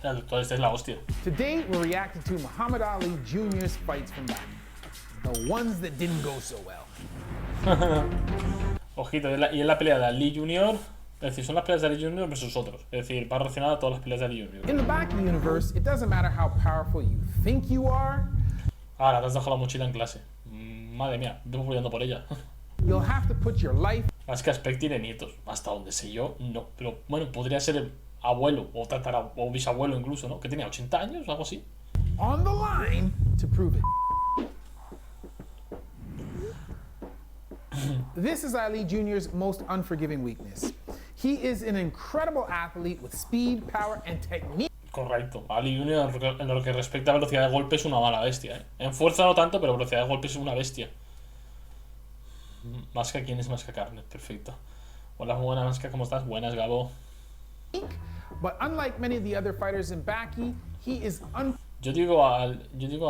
El doctor este es la hostia. Today, we're reacting to Muhammad Ali Jr.'s fights from back. The ones that didn't go so well. Ojito, y es la pelea de Ali Jr. Es decir, son las peleas de Ali Jr. versus otros. Es decir, va relacionada a todas las peleas de Ali Jr. In the back universe, it doesn't matter how powerful you think you are. Ahora, te has dejado la mochila en clase. Madre mía, vamos peleando por ella. You'll have to put your life. Más que Aspect tiene nietos. Hasta donde sé yo, no. Pero bueno, podría ser el abuelo o o bisabuelo incluso, ¿no? Que tenía 80 años o algo así. On the line to prove it. This is Ali Jr.'s most unforgiving weakness. He is an incredible athlete with speed, power, and technique. Correcto. Ali Jr. en lo que respecta a velocidad de golpe es una mala bestia, ¿eh? En fuerza no tanto, pero velocidad de golpe es una bestia. Masca, ¿quién es Masca Carnet? Perfecto. Hola, buenas Masca, ¿cómo estás? Buenas, Gabo. But unlike many of the other fighters in Baki, he is Yo digo a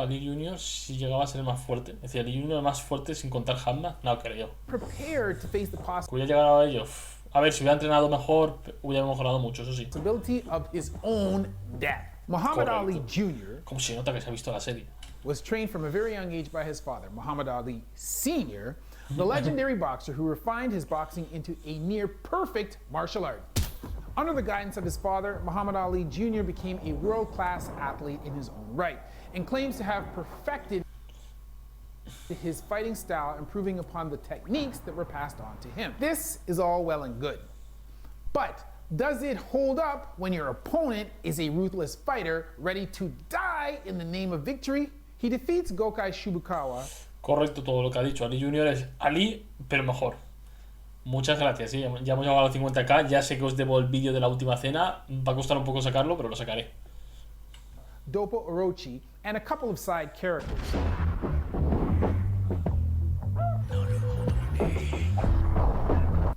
Ali Jr. si llegaba a ser el más fuerte. Es decir, Ali Jr. el más fuerte sin contar Hamma, no creo. prepared to face the Hubiera llegado a ello. A ver, si hubiera entrenado mejor, hubiera mejorado mucho, eso sí. possibility of his own death. Muhammad Correcto. Ali Jr. Como se nota que se ha visto la serie. was trained from a very young age by his father, Muhammad Ali Sr., the legendary boxer who refined his boxing into a near perfect martial art. Under the guidance of his father, Muhammad Ali Jr. became a world-class athlete in his own right and claims to have perfected his fighting style, improving upon the techniques that were passed on to him. This is all well and good. But does it hold up when your opponent is a ruthless fighter ready to die in the name of victory? He defeats Gokai Shibukawa. Correcto todo lo que ha dicho. Ali Jr. es Ali, pero mejor. Muchas gracias, sí, ya hemos llegado a los 50k. Ya sé que os debo el vídeo de la última cena. Va a costar un poco sacarlo, pero lo sacaré. Dopo Orochi, and a couple of side characters.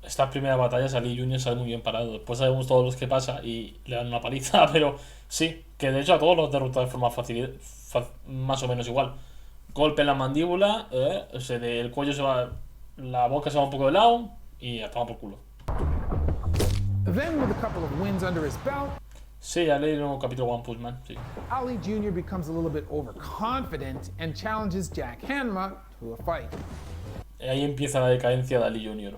Esta primera batalla Ali Jr. sale muy bien parado. Después sabemos todos los que pasa y le dan una paliza, pero sí, que de hecho a todos los derrota de forma fácil, más o menos igual. Golpe en la mandíbula, el cuello se va, la boca se va un poco de lado y a tomar por culo. Then, with a couple of wins under his belt, sí, ya leí un capítulo One Punch Man, sí. Ali Jr. becomes a little bit overconfident and challenges Jack Hanma to a fight. Ahí empieza la decadencia de Ali Jr.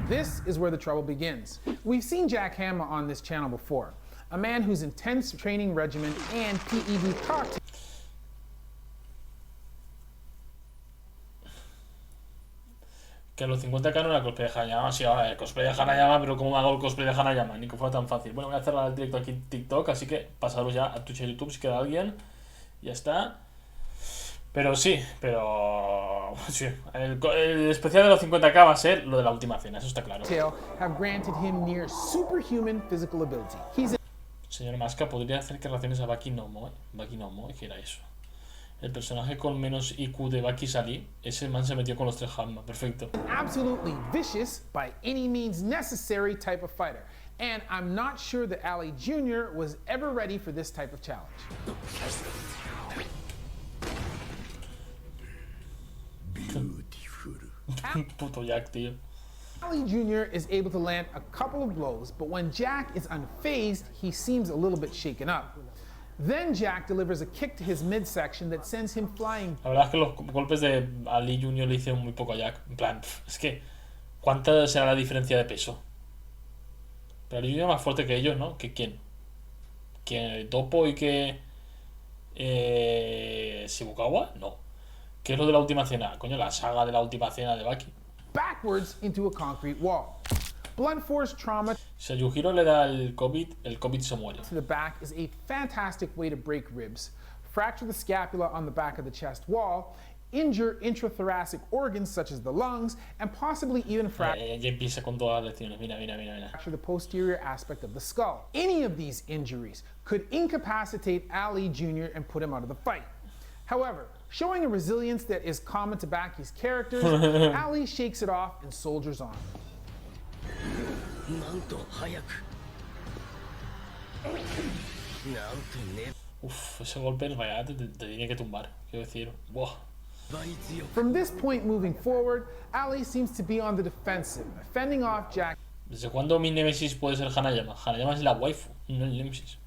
This is where the trouble begins. We've seen Jack Hanma on this channel before, a man whose intense training regimen and PED cocktail. Que a los 50k no era cosplay de Hanayama, sí, ahora cosplay de Hanayama, pero ¿cómo hago el cosplay de Hanayama? Ni que fuera tan fácil. Bueno, voy a cerrar el directo aquí en TikTok, así que pasaros ya a Twitch y YouTube si queda alguien. Ya está. Pero sí, sí. El especial de los 50k va a ser lo de la última cena, eso está claro. Have granted him near superhuman physical ability. He's Señor Masca, ¿podría hacer que relaciones a Baki Nomo? Baki Nomo, ¿qué era eso? El personaje con menos IQ de Baki Sali, ese man se metió con los 3 Hanma, perfecto. absolutely vicious by any means necessary type of fighter. And I'm not sure that Ali Jr. was ever ready for this type of challenge. Puto Jack, tío. Ali Jr. is able to land a couple of blows, but when Jack is unfazed, he seems a little bit shaken up. Then Jack delivers a kick to his midsection that sends him flying. La verdad es que los golpes de Ali Jr. le hicieron muy poco a Jack. En plan, es que, ¿cuánta será la diferencia de peso? Pero Ali Jr. es más fuerte que ellos, ¿no? ¿Que quién? ¿Que Topo y que Shibukawa? No. ¿Qué es lo de la última cena? Coño, la saga de la última cena de Baki. Backwards into a concrete wall. Blunt force trauma Si a Yujiro le da el COVID se muere. to the back is a fantastic way to break ribs, fracture the scapula on the back of the chest wall, injure intrathoracic organs such as the lungs, and possibly even fracture Ya empieza con todas las lecciones. Mira. the posterior aspect of the skull. Any of these injuries could incapacitate Ali Jr. and put him out of the fight. However, showing a resilience that is common to Baki's characters, Ali shakes it off and soldiers on. Uf, ese golpe en realidad te tiene que tumbar. Quiero decir, ¡buah! From this point moving forward, Ali seems to be on the defensive, fending off Jack. ¿Desde cuándo mi Nemesis puede ser Hanayama? Hanayama es la waifu, no el Nemesis.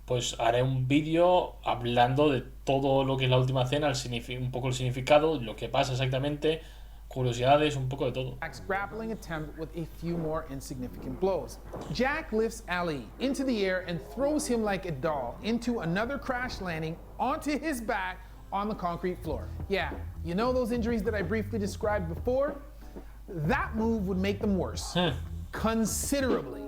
Pues haré un vídeo hablando de todo lo que es la última cena, un poco el significado, lo que pasa exactamente, curiosidades, un poco de todo. Jack's grappling attempt with a few more insignificant blows. Jack lifts Ali into the air and throws him like a doll into another crash landing onto his back on the concrete floor. Yeah, you know those injuries that I briefly described before? That move would make them worse. Considerably.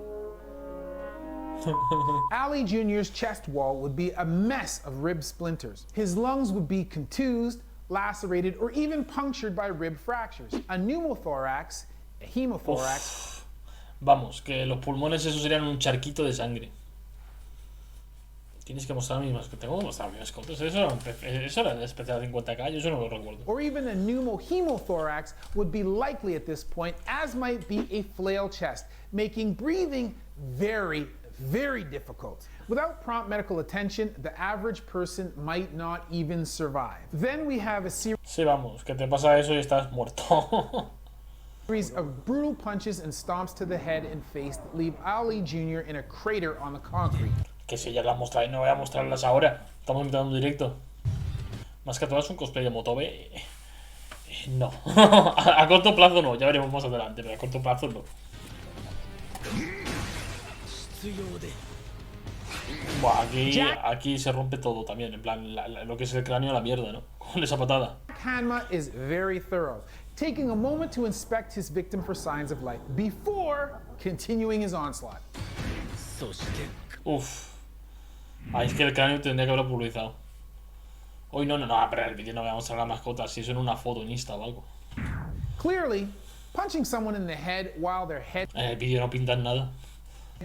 Ali Jr.'s chest wall would be a mess of rib splinters. His lungs would be contused, lacerated, or even punctured by rib fractures. A pneumothorax, a hemothorax. Vamos, que los pulmones esos serían un charquito de sangre. Tienes que mostrar mis mascotas. Tengo que mostrar mis mascotas. Eso era el especial 50K, yo eso no lo recuerdo. Or even a pneumohemothorax would be likely at this point, as might be a flail chest, making breathing very, very difficult. Without prompt medical attention, the average person might not even survive. Then we have a series Sí, vamos, que te pasa eso y estás muerto. of brutal punches and stomps to the head and face that leave Ali Jr. in a crater on the concrete. Que si ya las mostraré, no voy a mostrarlas ahora. Estamos invitando un directo. Más que todo es un cosplay de Motobe. No. A corto plazo no, ya veremos más adelante, pero a corto plazo no. Buah, aquí se rompe todo también. En plan, lo que es el cráneo a la mierda, ¿no? Con esa patada. Hanma is very thorough, taking a moment to inspect his victim for signs of life before continuing his onslaught. Uff. Es que el cráneo tendría que haberlo publicado. Hoy no, pero en el vídeo no voy a mostrar la mascota, si eso en una foto en Insta o algo. Clearly, punching someone in the head while their head En el vídeo no pintan nada.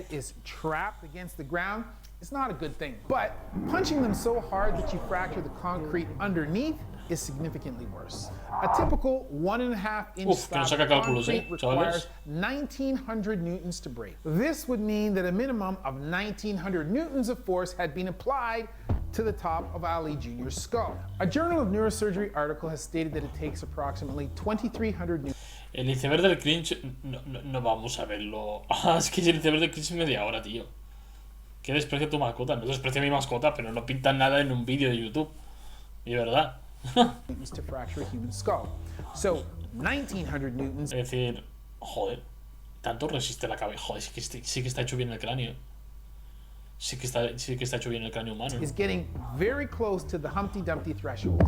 is trapped against the ground is not a good thing. But punching them so hard that you fracture the concrete underneath is significantly worse. A typical 1.5-inch Uf, que no slab saca of cálculos, concrete chavales. requires 1,900 newtons to break. This would mean that a minimum of 1,900 newtons of force had been applied to the top of Ali Jr.'s skull. A Journal of Neurosurgery article has stated that it takes approximately 2,300 newtons. El iceberg del cringe, no vamos a verlo. Es que el iceberg del cringe es media hora, tío. Que desprecia tu mascota. No desprecia mi mascota, pero no pintan nada en un vídeo de YouTube. Y verdad. to fracture a human skull. So 1,900 newtons Es decir, joder, tanto resiste la cabeza. Joder, sí que está hecho bien el cráneo. Sí que está hecho bien el cráneo humano. is getting very close to the Humpty Dumpty threshold.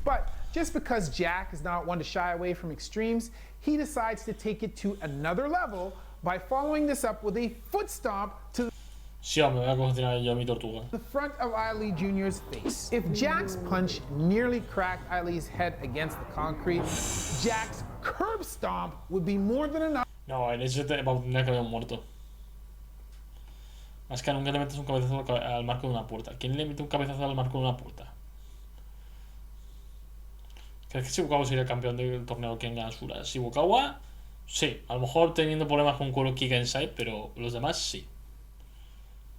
But just because Jack is not one to shy away from extremes, he decides to take it to another level by following this up with a foot stomp to Sí, hombre, me voy a cocinar yo a mi tortuga. the front of Ali Jr.'s face. If Jack's punch nearly cracked Ali's head against the concrete, Jack's curb stomp would be more than enough No, en ese tendría que haber muerto. Más que nunca le metes un cabezazo al marco de una puerta. ¿Quién le mete un cabezazo al marco de una puerta? ¿Crees que Shibukawa sería campeón del torneo Kengan Asura? Shibukawa, sí. A lo mejor teniendo problemas con Kuroki Gensai, pero los demás sí.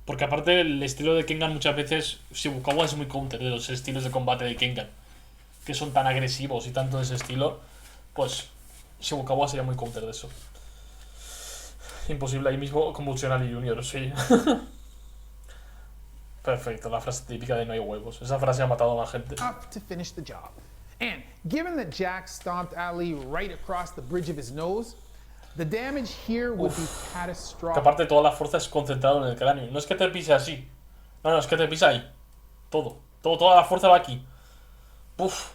Porque aparte el estilo de Kengan muchas veces Shibukawa es muy counter de los estilos de combate de Kengan, que son tan agresivos y tanto de ese estilo, pues Shibukawa sería muy counter de eso. Imposible ahí mismo convulsionar Ali Junior, sí. Perfecto, la frase típica de no hay huevos. Esa frase ha matado a más gente. to finish the job. And given that Jack stomped Ali right across the bridge of his nose, the damage here would be Que catastrophic. aparte toda la fuerza es concentrada en el cráneo. No es que te pise así. No, es que te pisa ahí. Toda la fuerza va aquí. Uf.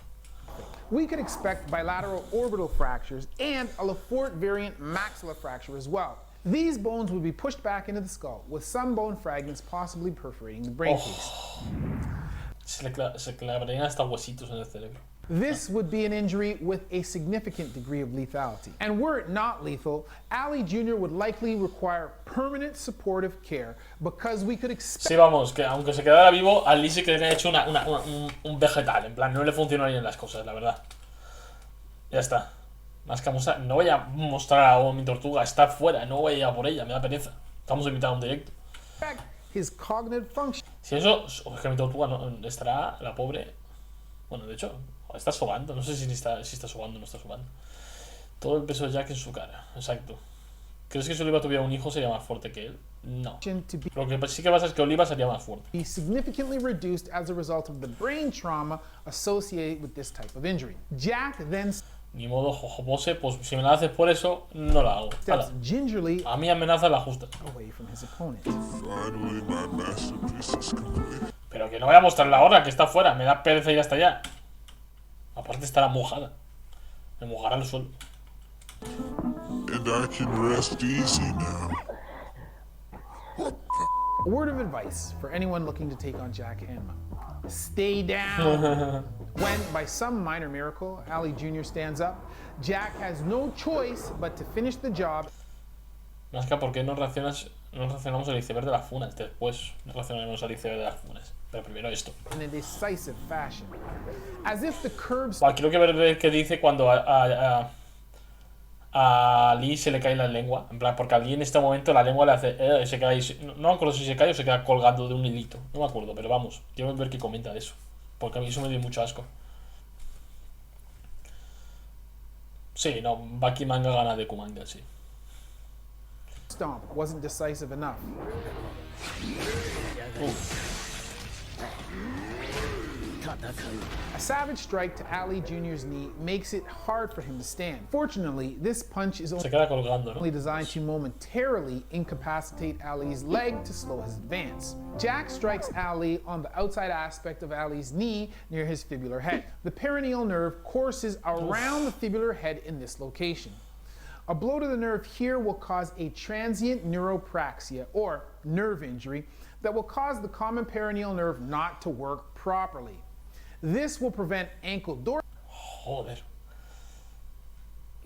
We could expect bilateral orbital fractures and a Lefort variant maxilla fracture as well. These bones would be pushed back into the skull, with some bone fragments possibly perforating the brain case. Se clavarían hasta huesitos en el cerebro. This would be an injury with a significant degree of lethality. And were it not lethal, Ali Jr. would likely require permanent supportive care because we could expect Sí, vamos, que aunque se quedara vivo, Ali se quedaría hecho un vegetal. En plan, no le funcionarían las cosas, la verdad. Ya está. Más que mostrar, no voy a mostrar a mi tortuga, está fuera, no voy a ir a por ella, me da pereza. Estamos invitados a un directo. his cognitive function. Si eso, es que mi tortuga no estará, la pobre. Bueno, de hecho, está sobando. No sé si está sobando o no está sobando. Todo el peso de Jack en su cara. Exacto. ¿Crees que si Oliva tuviera un hijo sería más fuerte que él? No. Lo que sí que pasa es que Oliva sería más fuerte. Be significantly reduced as a result of the brain trauma associated with this type of injury. Jack then Ni modo, jojopose, pues si me la haces por eso, no la hago. steps gingerly A mí amenaza la justa. away from his opponent. Finally, my masterpiece is complete. Pero que no voy a mostrarla ahora, que está fuera. Me da pereza ir hasta allá. Aparte estará mojada. Me mojará el suelo. And I can rest easy now. A word of advice for anyone looking to take on Jack Emma. Stay down. When, by some minor miracle, Ali Jr. stands up, Jack has no choice but to finish the job. Nazca, ¿por qué no reaccionamos al iceberg de las funas? Después reaccionaremos al iceberg de las funas. Pero primero esto. In a decisive fashion. As if the curbs Quiero que ver qué dice cuando a Ali se le cae la lengua. En plan, porque a Ali en este momento la lengua le hace... se cae, no me acuerdo si se cae o se queda colgando de un hilito. No me acuerdo, pero vamos. Quiero ver qué comenta de eso. Porque a mí eso me dio mucho asco. Sí, no, Baki manga gana de Kumanga, sí. stomp wasn't decisive enough. A savage strike to Ali Jr.'s knee makes it hard for him to stand. Fortunately, this punch is Se queda colgando, ¿no? only designed to momentarily incapacitate Ali's leg to slow his advance. Jack strikes Ali on the outside aspect of Ali's knee near his fibular head. The perineal nerve courses around the fibular head in this location. A blow to the nerve here will cause a transient neuropraxia, or nerve injury, that will cause the common perineal nerve not to work properly. This will prevent ankle Joder.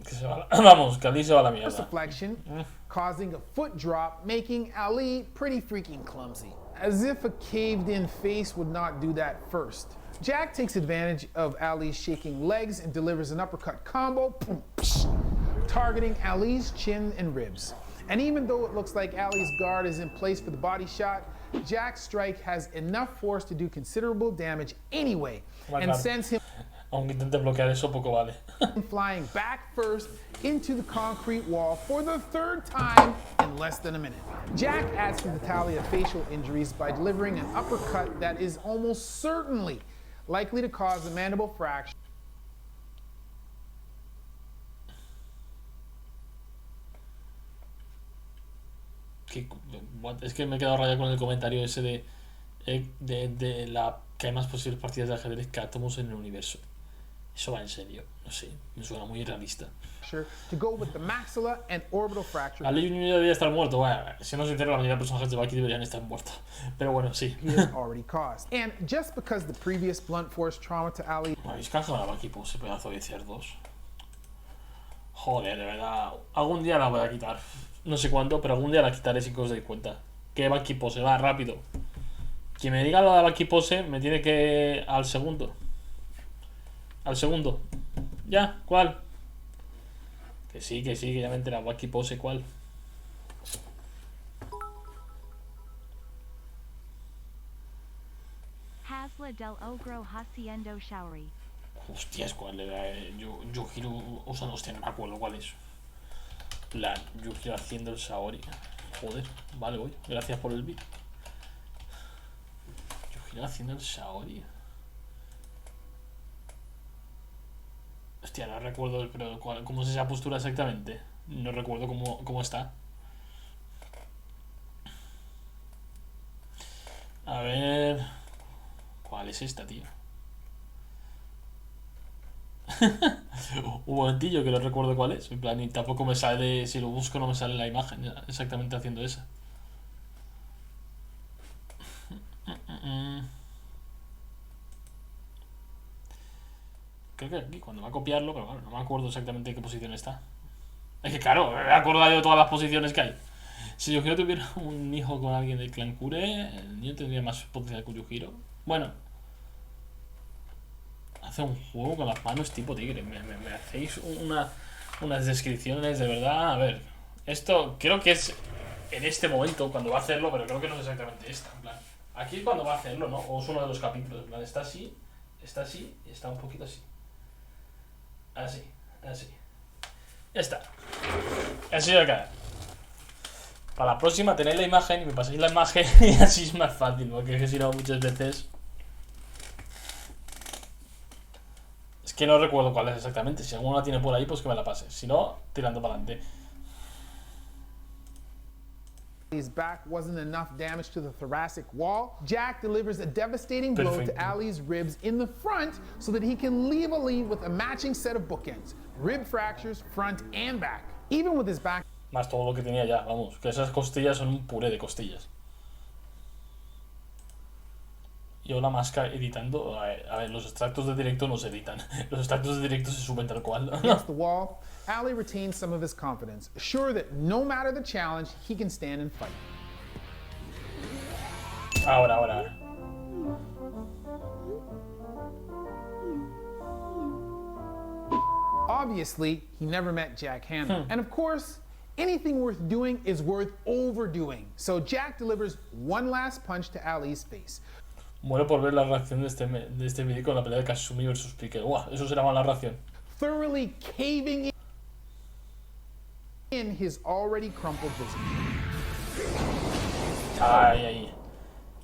Que se va vamos, que Ali se va a la mierda. dorsiflexion, causing a foot drop, making Ali pretty freaking clumsy. As if a caved-in face would not do that first. Jack takes advantage of Ali's shaking legs and delivers an uppercut combo, targeting Ali's chin and ribs. And even though it looks like Ali's guard is in place for the body shot, Jack's strike has enough force to do considerable damage anyway, and sends him Aunque intente bloquear eso, poco vale. flying back first into the concrete wall for the third time in less than a minute. Jack adds to the tally of facial injuries by delivering an uppercut that is almost certainly likely to cause a mandible fracture. Es que me he quedado rayado con el comentario ese de la que hay más posibles partidas de ajedrez que átomos en el universo. Eso va en serio, no sé, me suena muy realista. To go with the maxilla and orbital fracture. Ali Jr. debería estar muerto. Bueno, siendo sincero, la mayoría de personajes de Baki deberían estar muertos. Pero bueno, sí. He has already caused. And just because the previous blunt force trauma to Ali ¿Habéis cansado a Baki por ese pedazo de cerdos? Joder, de verdad. Algún día la voy a quitar. No sé cuándo, pero algún día la quitaré sin que os deis cuenta. Que Baki pose, va rápido. Quien me diga lo de Baki pose me tiene que... Al segundo. Al segundo. ¿Ya? ¿Cuál? Que sí, que ya me he enterado. Baki pose, ¿cuál? Hasla del Ogro Haciendo Shaori. Hostias, ¿cuál era? Yujiro usando... Hostia, no me acuerdo cuál es. La Yujiro haciendo el Saori. Joder, vale, voy. Gracias por el beat. Yujiro haciendo el Saori. Hostia, no recuerdo, pero ¿cómo es esa postura exactamente? No recuerdo cómo está. A ver... ¿Cuál es esta, tío? Un momentillo que no recuerdo cuál es. En plan, y tampoco me sale... Si lo busco no me sale la imagen exactamente haciendo esa. Creo que aquí, cuando va a copiarlo, pero bueno, no me acuerdo exactamente en qué posición está. Es que claro, me he acordado de todas las posiciones que hay. Si Yujiro tuviera un hijo con alguien del clan Kure, el niño tendría más potencial que Yujiro. Bueno. Hace un juego con las manos tipo tigre. Me hacéis unas descripciones de verdad. A ver, esto creo que es en este momento cuando va a hacerlo, pero creo que no es exactamente esta. En plan, aquí es cuando va a hacerlo, ¿no? O es uno de los capítulos. En plan, está así Está así y está un poquito así. Así, así. Ya está. Así va a quedar. Para la próxima tenéis la imagen y me pasáis la imagen y así es más fácil, porque es que si no muchas veces... Es que no recuerdo cuál es exactamente. Si alguno la tiene por ahí, pues que me la pase. Si no, tirando para adelante. Ali's back wasn't enough damage to the thoracic wall. Jack delivers a devastating blow to Perfecto. Ali's ribs in the front so that he can leave a lead with a matching set of bookends. Rib fractures front and back. Even with his back Más todo lo que tenía ya, vamos. Que esas costillas son un puré de costillas. Yo la máscara editando... A ver, los extractos de directo no se editan. Los extractos de directo se suben tal cual. against the wall, Ali retains some of his confidence, sure that no matter the challenge, he can stand and fight. Ahora. Obviously, he never met Jack Hanna. And of course, anything worth doing is worth overdoing. So Jack delivers one last punch to Ali's face. Muero por ver la reacción de este vídeo con la pelea de Kasumi versus Piqué. ¡Guau! Eso será mala reacción. Thoroughly caving in his already crumpled visage. Ay.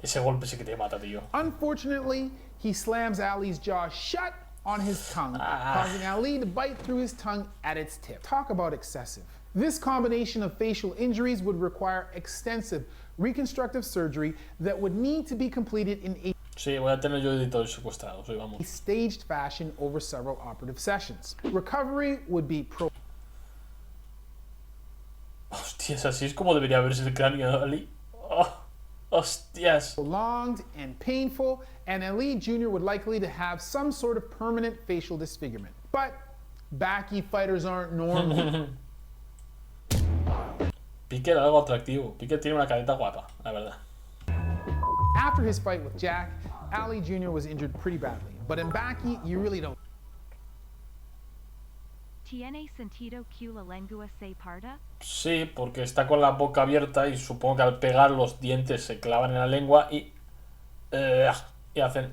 Ese golpe sí que te mata, tío. Unfortunately, he slams Ali's jaw shut on his tongue, causing Ali to bite through his tongue at its tip. Talk about excessive. This combination of facial injuries would require extensive reconstructive surgery that would need to be completed in a Sí, voy a tener yo editores secuestrados hoy, vamos. staged fashion over several operative sessions. Recovery would be Hostias, así es como debería verse el cráneo de Ali. Oh, hostias. prolonged and painful, and Ali Jr. would likely to have some sort of permanent facial disfigurement. But Baki fighters aren't normal. Piqué era algo atractivo. Piqué tiene una careta guapa, la verdad. After his fight with Jack, Ali Jr. was injured pretty badly. But in Baki, you really don't. ¿Tiene sentido que la lengua se parta? Sí, porque está con la boca abierta y supongo que al pegar los dientes se clavan en la lengua y hacen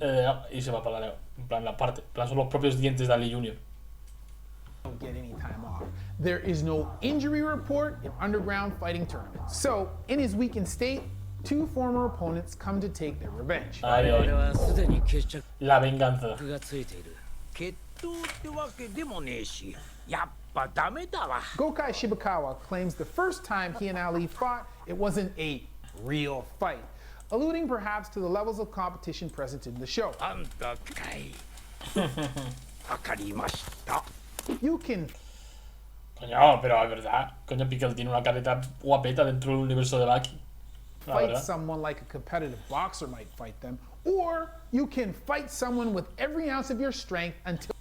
y se va para la lengua. En plan, la parte. En plan, son los propios dientes de Ali Jr. Don't get any time off. There is no injury report in underground fighting tournaments. So, in his weakened state, two former opponents come to take their revenge. Ay, 我々はすでに決着 la venganza. がついている決闘ってわけでもねえしやっぱダメだわ Gokai Shibakawa claims the first time he and Ali fought, it wasn't a real fight, alluding perhaps to the levels of competition present in the show. あんたかいわかりました You can Coño, pero es verdad. Coño, Piqué tiene una careta guapeta dentro del universo de Baki. La fight verdad. someone like a competitive boxer might fight them, or you can fight someone with every ounce of your strength until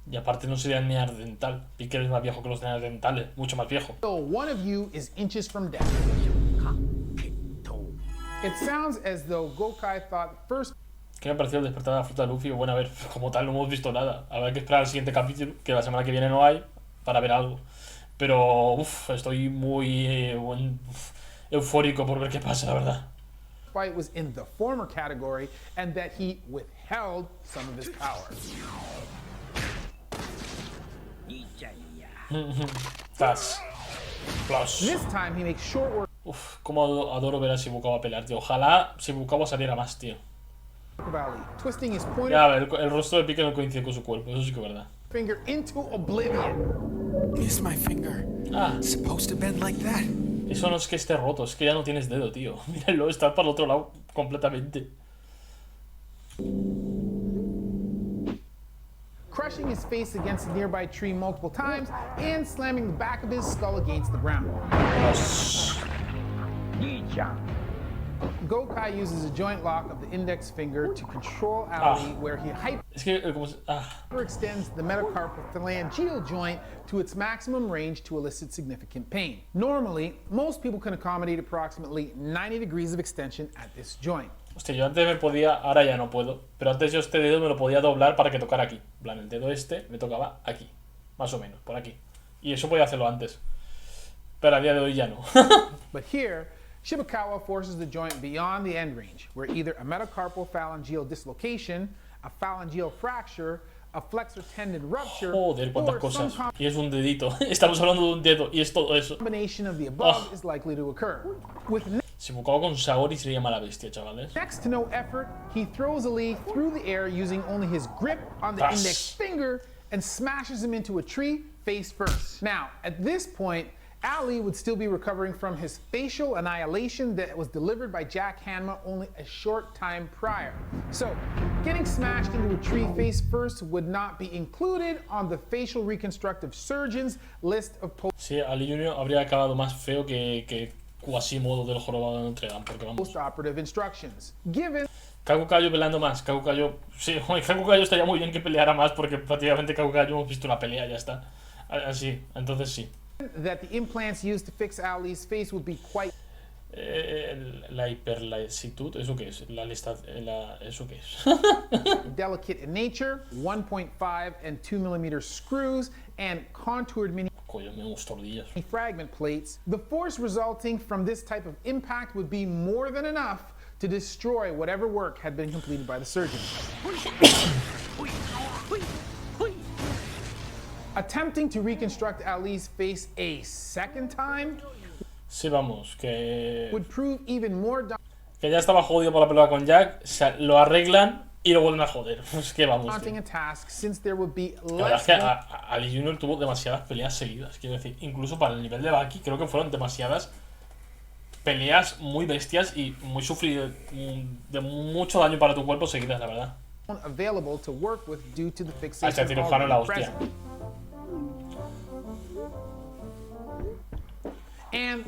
Y aparte no sería neandertal. Piqué es más viejo que los neandertales. Mucho más viejo. one of you is inches from death. 決闘 It sounds as though Gokai thought first ¿Qué me pareció el despertar de la fruta de Luffy? Bueno, a ver, como tal no hemos visto nada. Habrá que esperar al siguiente capítulo, que la semana que viene no hay, para ver algo. Pero, estoy muy eufórico por ver qué pasa, la verdad. fight was in the former category and that he withheld some of his power. 兄ちゃんや Zas. Plus. This time he makes short work Cómo adoro ver a Shibukawa pelear, tío. Ojalá Shibukawa saliera más, tío. of Ali, twisting his pointer Ya, a ver, el rostro de Piqué no coincide con su cuerpo, eso sí que es verdad. finger into oblivion. Is my finger Ah, supposed to bend like that? eso no es que esté roto, es que ya no tienes dedo, tío. Míralo, está para el otro lado completamente. Crushing his face against a nearby tree multiple times and slamming the back of his skull against the ground. Dios. 兄ちゃん Gokai uses a joint lock of the index finger to control Ali, where he Es que, como se... hyperextends the metacarpophalangeal joint to its maximum range to elicit significant pain. Normally, most people can accommodate approximately 90 degrees of extension at this joint. Hostia, yo antes me podía, ahora ya no puedo, pero antes yo este dedo me lo podía doblar para que tocara aquí. En plan, el dedo este me tocaba aquí, más o menos, por aquí. Y eso podía hacerlo antes. Pero a día de hoy ya no. But here, Shibakawa forces the joint beyond the end range, where either a metacarpophalangeal dislocation, a phalangeal fracture, a flexor tendon rupture, Joder, cuántas or some cosas. Y es un dedito. Estamos hablando de un dedo y es todo eso. combination of the above is likely to occur. With Si buscaba con Saori sería mala bestia, chavales. next to no effort, he throws Ali through the air using only his grip on the Tras. index finger and smashes him into a tree face first. Now, at this point, Ali would still be recovering from his facial annihilation that was delivered by Jack Hanma only a short time prior. So, getting smashed into a tree face first would not be included on the facial reconstructive surgeon's list of Sí, Ali Junior habría acabado más feo que Quasimodo del jorobado de Notre Dame, porque vamos. post-operative instructions. Given Kaku Kayo peleando más. Kaku Kayo. Sí, Kaku Kayo estaría muy bien que peleara más porque prácticamente Kaku Kayo hemos visto una pelea, ya está. Así, entonces sí. that the implants used to fix Ali's face would be quite La hiperlasitud, ¿eso qué es? ¿Eso qué es? delicate in nature, 1.5 and 2 millimeter screws, and contoured mini Coño, me gustan tortillas. fragment plates. The force resulting from this type of impact would be more than enough to destroy whatever work had been completed by the surgeon. Attempting to reconstruct Ali's face a second time Sí, vamos, que would prove even more ya estaba jodido por la pelea con Jack, lo arreglan y lo vuelven a joder. Es que vamos, daunting tío. a task since there would be La verdad es less que Ali Junior tuvo demasiadas peleas seguidas. Quiero decir, incluso para el nivel de Baki, creo que fueron demasiadas peleas muy bestias y muy sufridas, de mucho daño para tu cuerpo seguidas, la verdad. available to work with due to the A fixation este cirujano la already hostia. present. And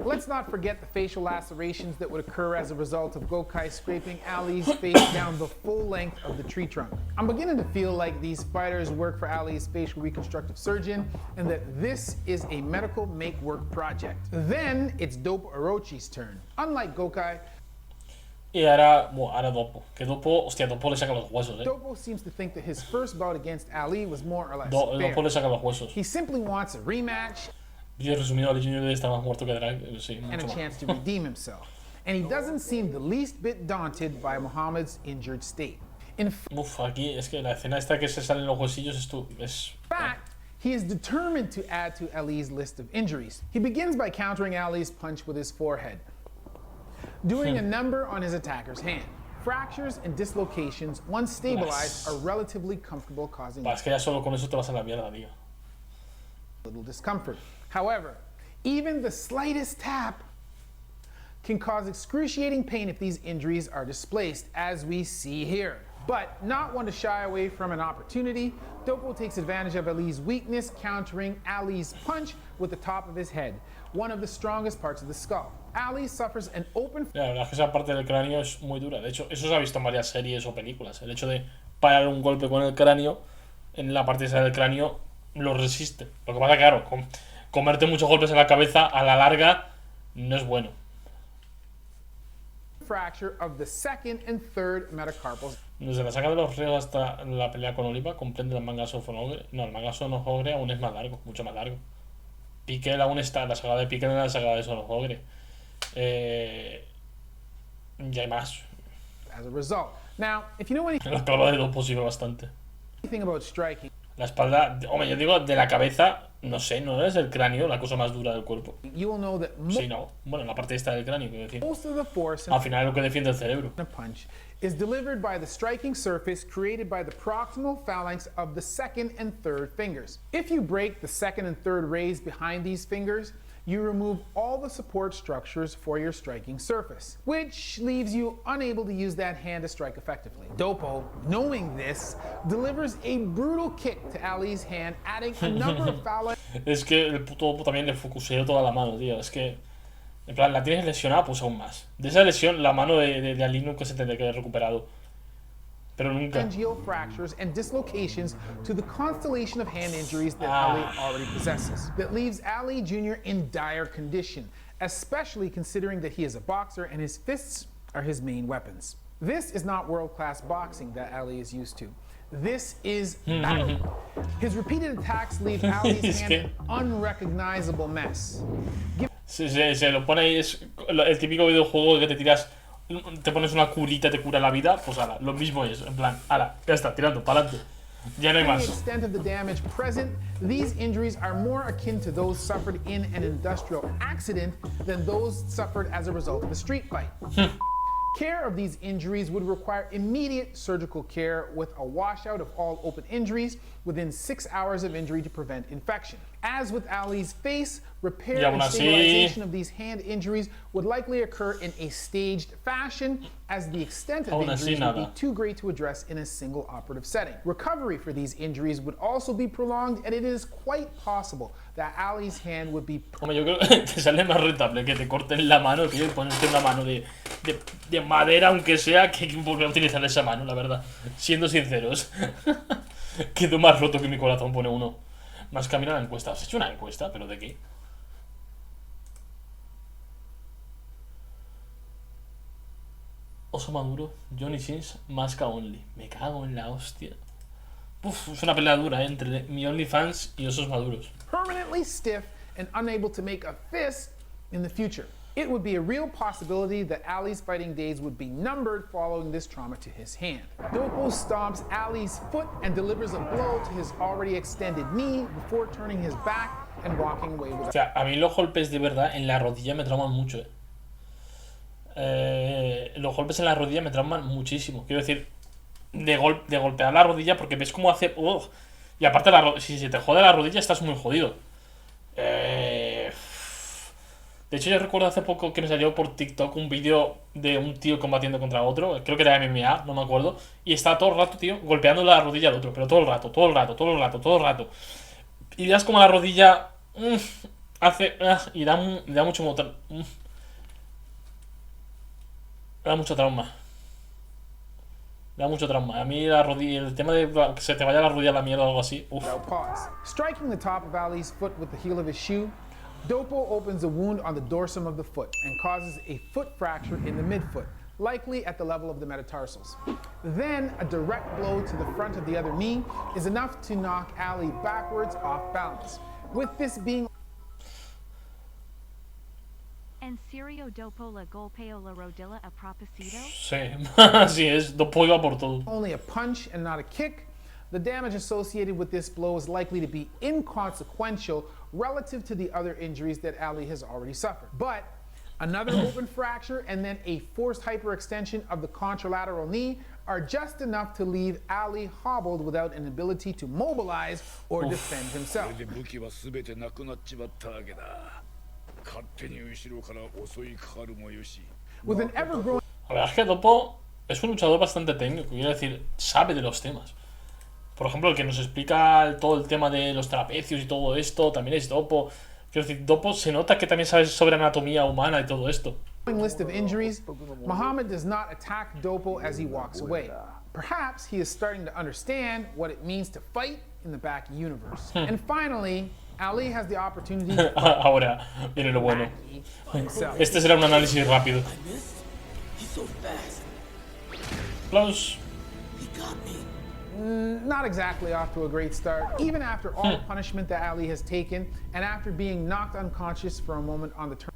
let's not forget the facial lacerations that would occur as a result of Gokai scraping Ali's face down the full length of the tree trunk. I'm beginning to feel like these fighters work for Ali's facial reconstructive surgeon and that this is a medical make-work project. Then it's Dope Orochi's turn. Unlike Gokai, Y ahora Dopo. Que Dopo, hostia, Dopo le saca los huesos, Dopo seems to think that his first bout against Ali was more or less Dopo fair. le saca los huesos. He simply wants a rematch Vídeo resumido, Ali Junior debe estar más muerto que Drag. Sí, and mucho a más. chance to redeem himself. And he doesn't seem the least bit daunted by Muhammad's injured state. In Uf, aquí es que la escena esta que se salen los huesillos es fact, he is determined to add to Ali's list of injuries. He begins by countering Ali's punch with his forehead, doing a number on his attacker's hand. Fractures and dislocations, once stabilized, are relatively comfortable, causing Es que ya solo con eso te vas a la mierda, tío. little discomfort. However, even the slightest tap can cause excruciating pain if these injuries are displaced, as we see here. But not one to shy away from an opportunity, Dopo takes advantage of Ali's weakness, countering Ali's punch with the top of his head, one of the strongest parts of the skull. Ali suffers an open La verdad es que esa parte del cráneo es muy dura. De hecho, eso se ha visto en varias series o películas. El hecho de parar un golpe con el cráneo, en la parte esa del cráneo, lo resiste. Lo que pasa, claro, comerte muchos golpes en la cabeza a la larga no es bueno. fracture of the second and third metacarpals. Desde la saga de los reos hasta la pelea con Oliva, comprende el manga Sofonogre. No, el manga Sofonogre aún es más largo, mucho más largo. Piquel aún está, la saga de Piquel en la saga de Sofonogre. Y hay más. As a result. Now, if you know La clava de Dopo sirve bastante. anything about striking, La espalda, hombre, yo digo de la cabeza, no sé, no es el cráneo la cosa más dura del cuerpo. you will know that Sí, no. Bueno, la parte esta del cráneo, quiero decir. most of the force in Al final es lo que defiende el cerebro. a punch is delivered by the striking surface created by the proximal phalanx of the second and third fingers. If you break the second and third rays behind these fingers, you remove all the support structures for your striking surface, which leaves you unable to use that hand to strike effectively. Dopo, knowing this, delivers a brutal kick to Ali's hand, adding a number of phalanx Es que el puto Dopo también le focuseó toda la mano, tío. Es que, en plan, la tienes lesionada, pues aún más. De esa lesión, la mano de Ali nunca se tendría que haber recuperado. Pero nunca. phalangeal fractures and dislocations to the constellation of hand injuries that Ali already possesses. That leaves Ali Jr. in dire condition, especially considering that he is a boxer and his fists are his main weapons. This is not world-class boxing that Ali is used to. This is battle. His repeated attacks leave Ali's Es hand que- an unrecognizable mess. Se lo pone ahí, es el típico videojuego que te tiras te pones una curita, te cura la vida, pues ala, lo mismo es, en plan, ala, ya está, tirando, para adelante. Ya no hay The más. extent of the damage present, these injuries are more akin to those suffered in an industrial accident than those suffered as a result of a street fight. Care of these injuries would require immediate surgical care with a washout of all open injuries within 6 hours of injury to prevent infection. As with Ali's face, repair Y aún and así- stabilization of these hand injuries would likely occur in a staged fashion, as the extent of Aún así injuries would be nada. too great to address in a single operative setting. Recovery for these injuries would also be prolonged, and it is quite possible that Ali's hand would be Hombre, yo creo que te sale más rentable que te corten la mano que ponerte una mano de madera, aunque sea, que volver a utilizar esa mano, la verdad. Siendo sinceros. Quedó más roto que mi corazón, pone uno. Más camino a la encuesta. ¿Has hecho una encuesta? ¿Pero de qué? Oso maduro, Johnny Sins, Masca Only. Me cago en la hostia. Uf, es una pelea dura, entre mi OnlyFans y osos maduros. permanently stiff and unable to make a fist in the future. It would be a real possibility that Ali's fighting days would be numbered following this trauma to his hand. Dopo stomps Ali's foot and delivers a blow to his already extended knee before turning his back and walking away O without. sea, a mí los golpes de verdad en la rodilla me trauman mucho, los golpes en la rodilla me trauman muchísimo. Quiero decir, de golpear la rodilla porque ves cómo hace... y aparte, si se te jode la rodilla estás muy jodido. De hecho, yo recuerdo hace poco que me salió por TikTok un vídeo de un tío combatiendo contra otro. Creo que era MMA, no me acuerdo. Y estaba todo el rato, tío, golpeando la rodilla al otro. Pero todo el rato, todo el rato, todo el rato, todo el rato. Y veas como la rodilla hace... y da mucho... Da mucho trauma. Da mucho trauma. A mí la rodilla, el tema de que se te vaya la rodilla a la mierda o algo así. Uf. Without pause. Striking the top of Ali's foot with the heel of his shoe, Dopo opens a wound on the dorsum of the foot and causes a foot fracture in the midfoot, likely at the level of the metatarsals. Then, a direct blow to the front of the other knee is enough to knock Ali backwards off balance. With this being En serio dopo la golpeo la rodilla a propósito? Sí, así es. Dopo iba por todo. only a punch and not a kick, the damage associated with this blow is likely to be inconsequential relative to the other injuries that Ali has already suffered. But another open fracture and then a forced hyperextension of the contralateral knee are just enough to leave Ali hobbled without an ability to mobilize or defend himself. で武器は全てなくなっちまったわけだ。勝手に後ろから襲いかかるもよし。 With an ever-growing La verdad es que Dopo es un luchador bastante técnico. Quiero decir, sabe de los temas. Por ejemplo, el que nos explica todo el tema de los trapecios y todo esto también es Dopo. Quiero decir, Dopo se nota que también sabe sobre anatomía humana y todo esto. list of injuries, Muhammad does not attack Dopo as he walks away. Perhaps he is starting to understand what it means to fight in the back universe. And finally, Ali has the opportunity to Ahora viene lo bueno. himself. Este será un análisis rápido. He's so fast. Aplausos. He got me. Not exactly off to a great start, even after all the punishment that Ali has taken and after being knocked unconscious for a moment on the turn.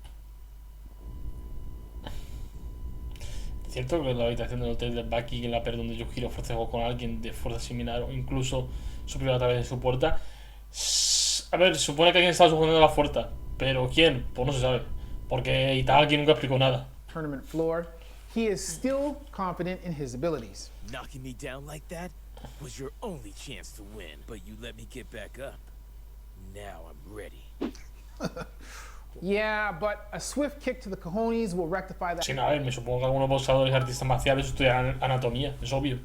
Cierto que la habitación del hotel de Bucky, en la per donde Yujiro forcejó con alguien de fuerza similar o incluso subió a través de su puerta. A ver, supone que alguien estaba sujetando la puerta, pero ¿quién? Pues no se sabe. Porque Itagaki nunca explicó nada. Tournament floor, he is still confident in his abilities. Knocking me down like that was your only chance to win, but you let me get back up. Now I'm ready. Yeah, but a swift kick to the cojones will rectify that. Sí, a ver, me supongo que algunos boxeadores y artistas marciales estudian anatomía, es obvio.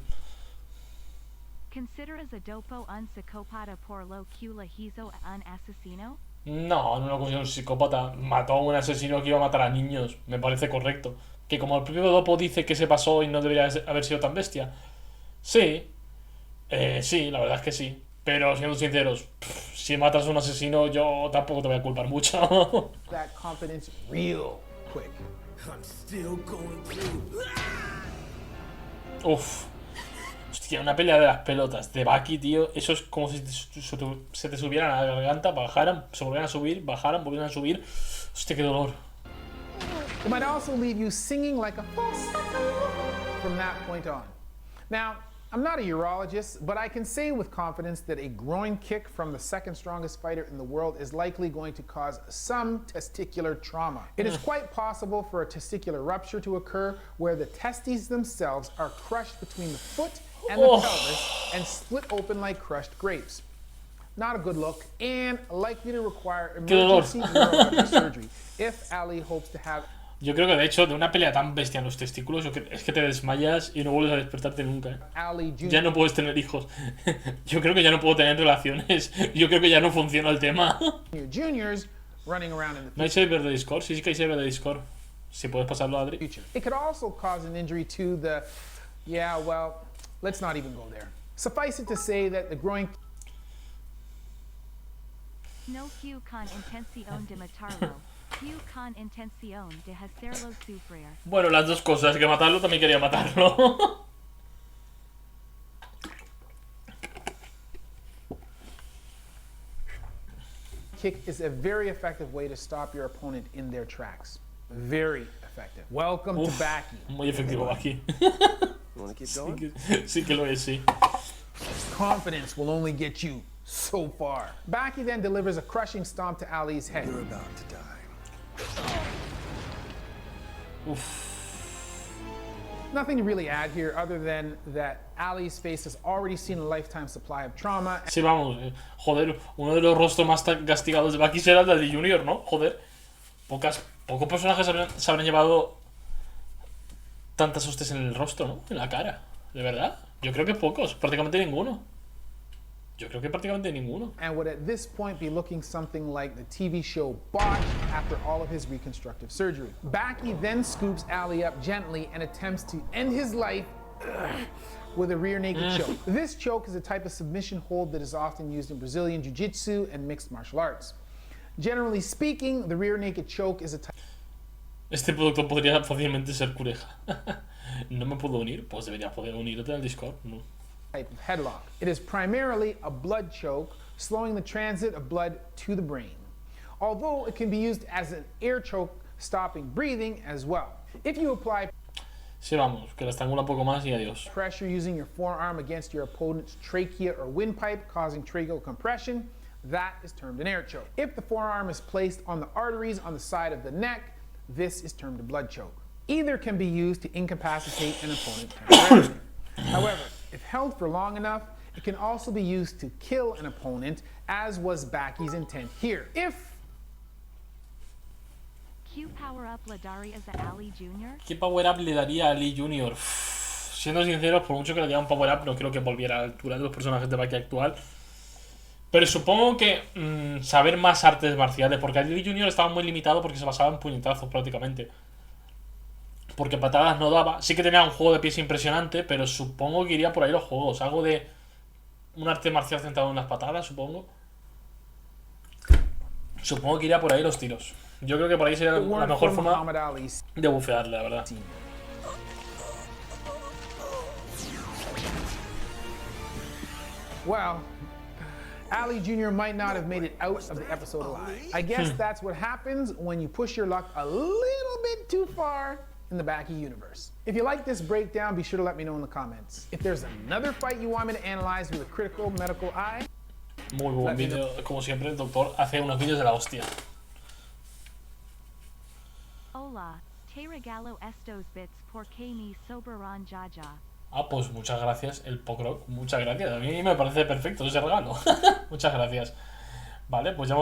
Consideras a dopo un psicópata por lo que la hizo a un asesino? No, no lo considero un psicópata. Mató a un asesino que iba a matar a niños. Me parece correcto. Que como el propio Dopo dice que se pasó y no debería haber sido tan bestia. Sí. Sí, la verdad es que sí. Pero siendo sinceros, si matas a un asesino, yo tampoco te voy a culpar mucho. That confidence real quick. I'm still going through. Uf. Hostia, una pelea de las pelotas de Bucky, tío. Eso es como si se te subieran a la garganta, bajaran, se volvieran a subir, bajaran, volvieran a subir. Hostia, qué dolor. It might also leave you singing like a falsetto from that point on. Now, I'm not a urologist, but I can say with confidence that a groin kick from the second strongest fighter in the world is likely going to cause some testicular trauma. It is quite possible for a testicular rupture to occur where the testes themselves are crushed between the foot and the pelvis and split open like crushed grapes. Not a good look and likely to require emergency urologic surgery if Ali hopes to have. Yo creo que de hecho de una pelea tan bestia en los testículos es que te desmayas y no vuelves a despertarte nunca. Ya no puedes tener hijos. Yo creo que ya no puedo tener relaciones. Yo creo que ya no funciona el tema. ¿No hay server de Discord? Sí, sí que hay server de Discord. Si puedes pasarlo a Adri. It could also cause an injury to the... Yeah, well, let's not even go there. Suffice it to say that the growing... No Q con intención de matarlo. Q con intención de hacerlo sufrir. Bueno, las dos cosas, que matarlo también quería matarlo. Kick is a very effective way to stop your opponent in their tracks. Very effective. Welcome to Baki. Muy efectivo Baki. Sí que lo es, sí. Confidence will only get you so far. Baki then delivers a crushing stomp to Ali's head. You're about to die. Nothing to really add here other than that Ali's face has already seen a lifetime supply of trauma. Sí, vamos, joder, uno de los rostros más castigados de Baki será el de Junior, ¿no? Joder, pocos personajes se habrán llevado tantas hostias en el rostro, ¿no? En la cara, de verdad. Yo creo que pocos, prácticamente ninguno. Yo creo que prácticamente ninguno. And would at this point be looking something like the TV show Botch after all of his reconstructive surgery. Baki then scoops Ali up gently and attempts to end his life with a rear naked choke. This choke is a type of submission hold that is often used in Brazilian Jiu-Jitsu and mixed martial arts. Generally speaking, the rear naked choke is a type... Este producto podría fácilmente ser cureja. ¿No me puedo unir? Pues debería poder unirte al Discord, ¿no? Type of headlock. It is primarily a blood choke, slowing the transit of blood to the brain. Although it can be used as an air choke, stopping breathing as well. If you apply sí, vamos, que la estrangula un poco más y adiós. Pressure using your forearm against your opponent's trachea or windpipe, causing tracheal compression, that is termed an air choke. If the forearm is placed on the arteries on the side of the neck, this is termed a blood choke. Either can be used to incapacitate an opponent temporarily. However, if held for long enough, it can also be used to kill an opponent, as was Baki's intent here. If ¿Qué power up le darías a Ali Jr.? ¿Qué power up le daría a Ali Jr.? Siendo sinceros, por mucho que le diera un power up, no creo que volviera a la altura de los personajes de Baki actual. Pero supongo que saber más artes marciales, porque Ali Jr. estaba muy limitado porque se basaba en puñetazos prácticamente. Porque patadas no daba. Sí que tenía un juego de pies impresionante, pero supongo que iría por ahí los juegos. Algo de un arte marcial centrado en las patadas, supongo. Supongo que iría por ahí los tiros. Yo creo que por ahí sería la mejor forma de bufearle, la verdad. Well, Ali Jr. might not have made it out of the episode alive. I guess that's what happens when you push your luck a little bit too far in the Baki universe. If you like this breakdown, be sure to let me know in the comments. If there's another fight you want me to analyze with a critical medical eye, muy buen vídeo, como siempre el doctor hace unos vídeos de la hostia. Hola, te regalo estos bits porque me sobran ya. Ah, pues muchas gracias, el Pokrock, muchas gracias. A mí me parece perfecto ese regalo. Muchas gracias. Vale, pues ya hemos